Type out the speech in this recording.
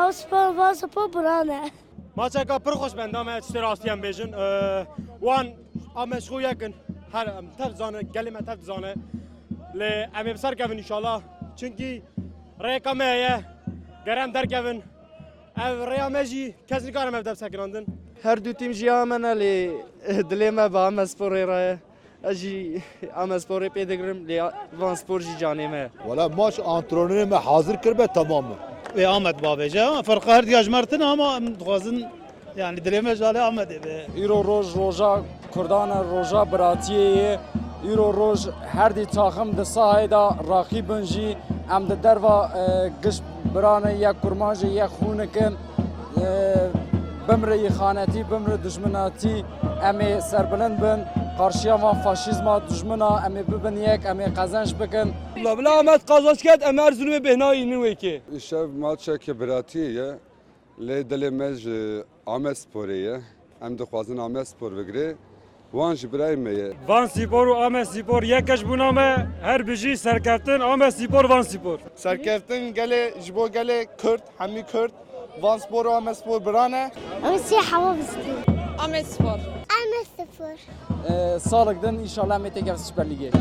Avspa vaspa brane. ماچکا پر خوش بندم اشتر آسیان بیشن وان آمشخو یکن هر تف زانه کلمه تف زانه ل امی بسر کردن انشالله چونکی رقم ایه گرم در کردن او ریامجی کسی کارم افدب سکراندن هر دو تیم جی آمنه لی دلما با آم سپوری راه اجی آم سپوری پیدگرم لی وان سپور جی جانیمه ولا ماش antrenörü me hazır kırbe tamamı. Ve Ahmet Babece farkı her diğer Mert'in ama duazın yani dileme jale Ahmet be. ایرو روز روژا کردان روژا براتیه ایرو روز هر دی تاخم د ساحدا راقی بنجی ام د دروا گش برانه یا کرماج یا خونکن بمر خانتی بمر دشمناتی امی سربلند بن karşıya van faşizma düşmana emi bibin yek emi kazanç bikin. بلا Ahmet kazanç ket emer zulmü behnayı nüveki. شب ماتچه که براتیه لی دل مج آمد سپوریه ام دخوازن آمد سپور بگیره وان جبرای میه وان سپور و آمه سپور یکش بونامه هر بجی سرکفتن آمه سپور وان سپور سرکفتن گله جبو گله کرد همی کرد وان سپور و آم سپور برانه Avsi havabıstı. Ahmet Spor. Ahmet sıfır. Sağlıktan inşallah Mete Süper Ligi.